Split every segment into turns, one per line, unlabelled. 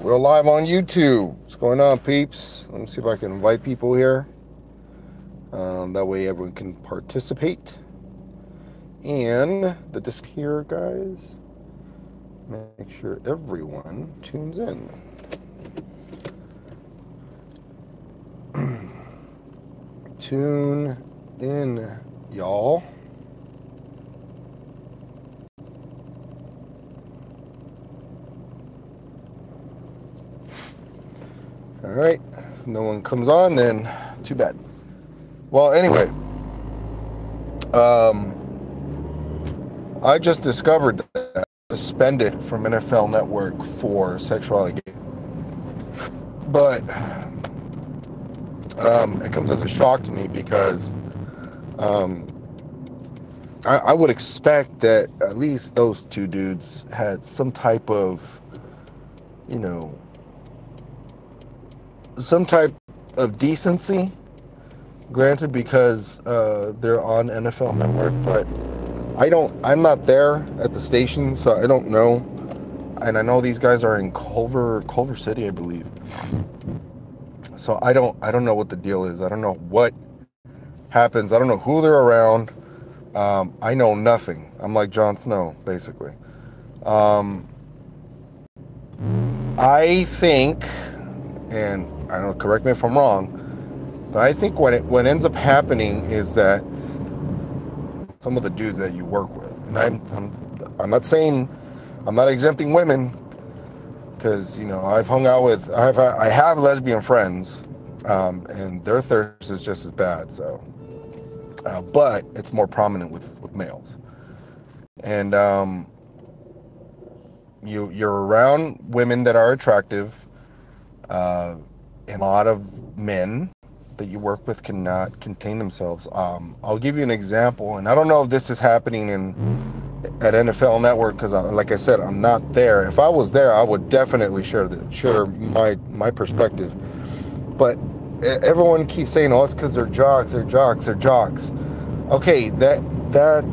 We're live on YouTube. What's going on, peeps? Let me see if I can invite people here. That way everyone can participate. And the disc here, guys. Make sure everyone tunes in. Tune in, y'all. All right. If no one comes on, then too bad. Well, anyway, I just discovered that suspended from NFL Network for sexual allegations. But it comes as a shock to me because I would expect that at least those two dudes had some type of, some type of decency, granted, because they're on NFL Network, but I'm not there at the station, so I don't know. And I know these guys are in Culver City, I believe. So I don't know what the deal is. I don't know what happens. I don't know who they're around. I know nothing. I'm like Jon Snow, basically. I think, and I don't know, correct me if I'm wrong, but I think what ends up happening is that some of the dudes that you work with, and I'm not saying, I'm not exempting women, because I've hung out with, I have lesbian friends, and their thirst is just as bad. So, but it's more prominent with males, and you're around women that are attractive. And a lot of men that you work with cannot contain themselves. I'll give you an example, and I don't know if this is happening at NFL Network because, like I said, I'm not there. If I was there, I would definitely share my perspective. But everyone keeps saying, "Oh, it's because they're jocks. They're jocks. They're jocks." Okay, that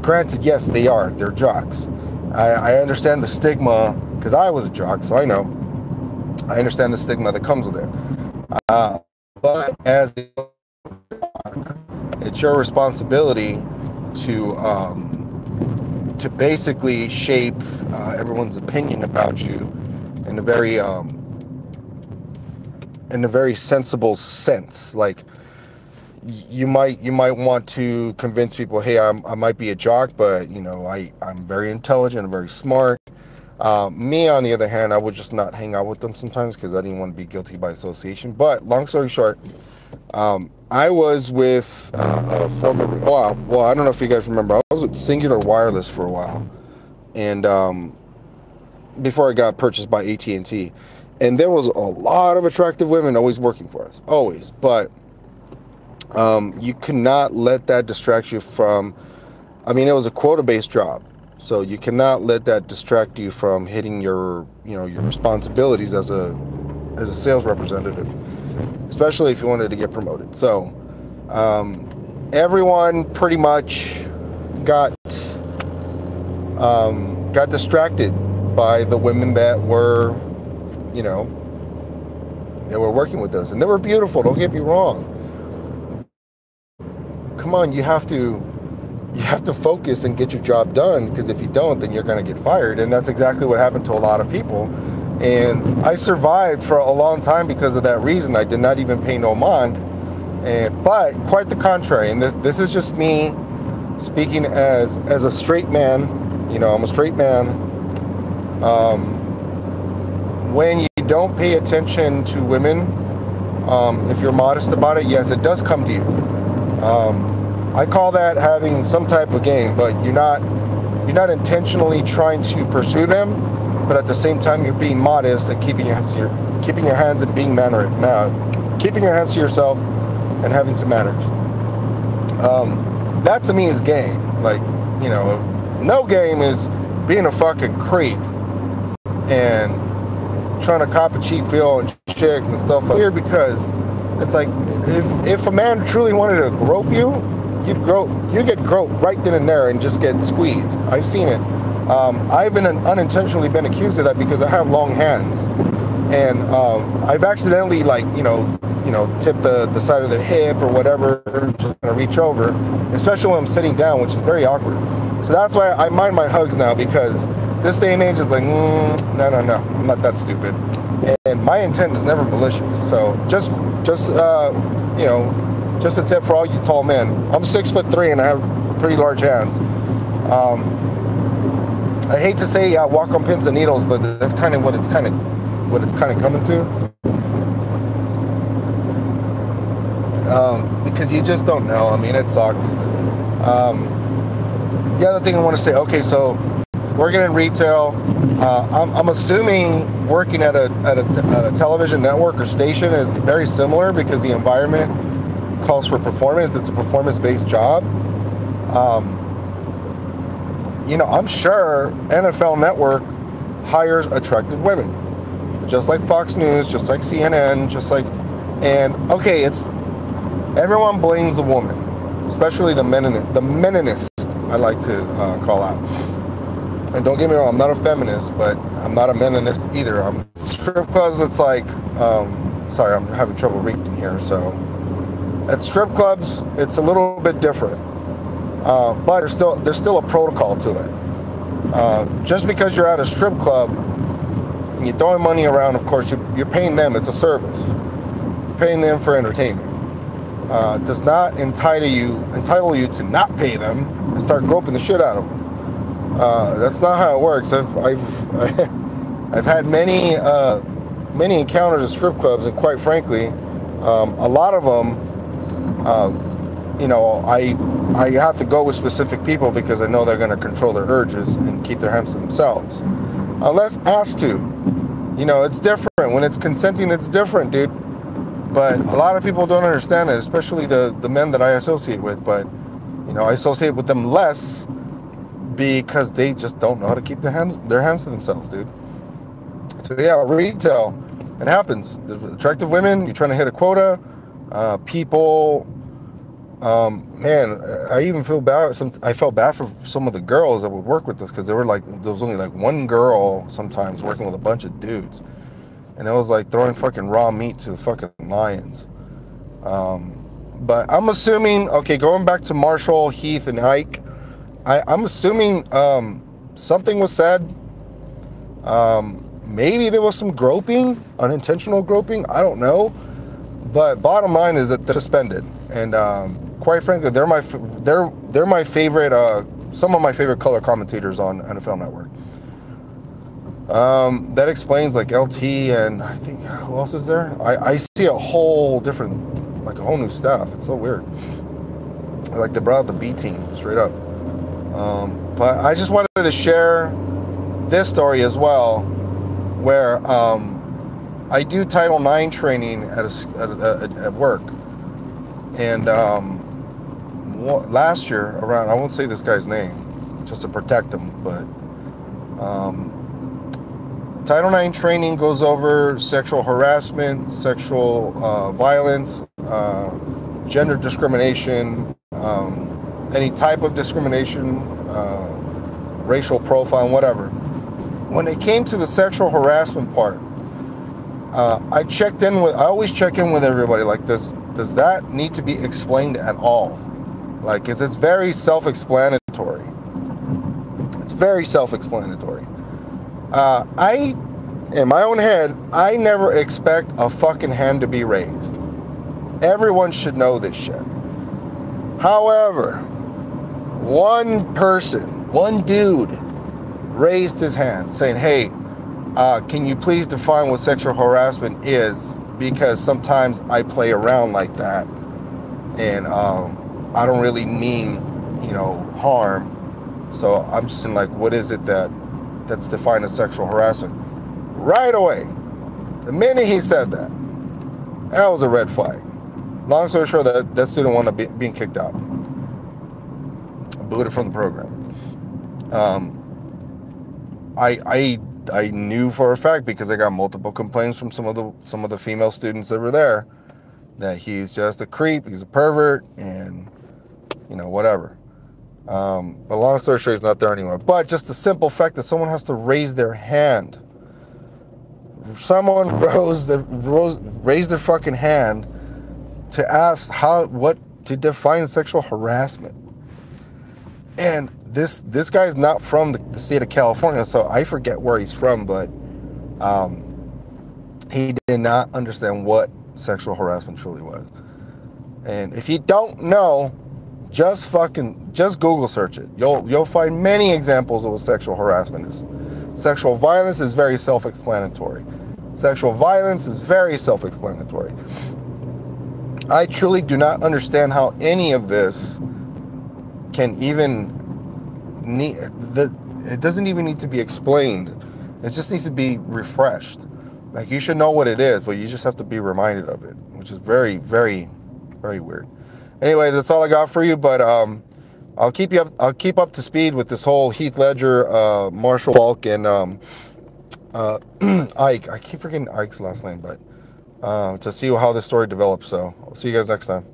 granted, yes, they are. They're jocks. I understand the stigma because I was a jock, so I know. I understand the stigma that comes with it. But as a jock, it's your responsibility to basically shape everyone's opinion about you in a very sensible sense. Like you might want to convince people, hey, I might be a jock, but I'm very intelligent and very smart. Me, on the other hand, I would just not hang out with them sometimes because I didn't want to be guilty by association. But long story short, I was with a former. Well, I don't know if you guys remember. I was with Singular Wireless for a while, and before I got purchased by AT&T, and there was a lot of attractive women always working for us, always. But you could not let that distract you from. I mean, it was a quota-based job. So you cannot let that distract you from hitting your responsibilities as a sales representative, especially if you wanted to get promoted. So everyone pretty much got distracted by the women that were, that were working with us, and they were beautiful. Don't get me wrong. Come on, you have to focus and get your job done, because if you don't, then you're going to get fired. And that's exactly what happened to a lot of people. And I survived for a long time because of that reason. I did not even pay no mind. But quite the contrary. And this is just me speaking as a straight man. I'm a straight man. When you don't pay attention to women, if you're modest about it, yes, it does come to you. I call that having some type of game, but you're not intentionally trying to pursue them, but at the same time you're being modest and keeping your hands and being keeping your hands to yourself and having some manners. That to me is game. Like, no game is being a fucking creep and trying to cop a cheap feel on chicks and stuff like that. Because it's like if a man truly wanted to grope you, you get groped right then and there and just get squeezed. I've seen it. I've unintentionally been accused of that because I have long hands. and I've accidentally tipped the side of their hip or whatever, just gonna reach over, especially when I'm sitting down, which is very awkward. So that's why I mind my hugs now, because this day and age is like, no, I'm not that stupid, and my intent is never malicious. So just a tip for all you tall men. I'm 6'3" and I have pretty large hands. I hate to say walk on pins and needles, but that's kind of what it's kind of coming to. Because you just don't know. I mean, it sucks. The other thing I want to say, okay, so working in retail, I'm assuming working at a television network or station is very similar, because the environment calls for performance. It's a performance-based job. I'm sure NFL Network hires attractive women, just like Fox News, just like CNN, okay, everyone blames the woman, especially the meninist, I like to call out. And don't get me wrong, I'm not a feminist, but I'm not a meninist either. Strip clubs, it's like, sorry, I'm having trouble reading here. So at strip clubs, it's a little bit different, but there's still a protocol to it. Just because you're at a strip club and you're throwing money around, of course, you're paying them. It's a service. You're paying them for entertainment. Does not entitle you to not pay them and start groping the shit out of them. That's not how it works. I've had many encounters at strip clubs, and quite frankly, a lot of them, I have to go with specific people because I know they're going to control their urges and keep their hands to themselves, unless asked to. It's different when it's consenting. It's different, dude. But a lot of people don't understand it, especially the men that I associate with. But I associate with them less, because they just don't know how to keep their hands to themselves, dude. So yeah, retail, it happens. There's attractive women, you're trying to hit a quota. People, man, I even feel bad. I felt bad for some of the girls that would work with us, because there was only like one girl sometimes working with a bunch of dudes, and it was like throwing fucking raw meat to the fucking lions. But I'm assuming, okay, going back to Marshall, Heath, and Ike, I'm assuming something was said. Maybe there was some groping, unintentional groping. I don't know. But bottom line is that they're suspended, and quite frankly, they're my favorite. Some of my favorite color commentators on NFL Network. That explains like LT, and I think who else is there? I see a whole different, like a whole new staff. It's so weird. Like they brought out the B team straight up. But I just wanted to share this story as well, where I do Title IX training at work, and last year around, I won't say this guy's name just to protect him, but Title IX training goes over sexual harassment, sexual violence, gender discrimination, any type of discrimination, racial profile, whatever. When it came to the sexual harassment part, I always check in with everybody like this. Does that need to be explained at all? Like, 'cause it's very self-explanatory. It's very self-explanatory. In my own head, I never expect a fucking hand to be raised. Everyone should know this shit. However, one dude raised his hand saying, hey, can you please define what sexual harassment is? Because sometimes I play around like that, and I don't really mean, harm. So I'm just in like, what is it that's defined as sexual harassment? Right away, the minute he said that was a red flag. Long story short, that student wound up being kicked out, booted from the program. I knew for a fact, because I got multiple complaints from some of the female students that were there, that he's just a creep, he's a pervert, and whatever. But long story short, he's not there anymore. But just the simple fact that someone has to raise their hand someone raised their fucking hand to ask what to define sexual harassment. And this guy is not from the state of California, so I forget where he's from, but he did not understand what sexual harassment truly was. And if you don't know, just Google search it. You'll find many examples of what sexual harassment is. Sexual violence is very self-explanatory. Sexual violence is very self-explanatory. I truly do not understand how any of this can even it doesn't even need to be explained. It just needs to be refreshed. Like, you should know what it is, but you just have to be reminded of it, which is very, very, very weird. Anyway, that's all I got for you, but I'll keep up to speed with this whole Heath Ledger, Marshall Faulk, and Ike. I keep forgetting Ike's last name, but to see how this story develops. So I'll see you guys next time.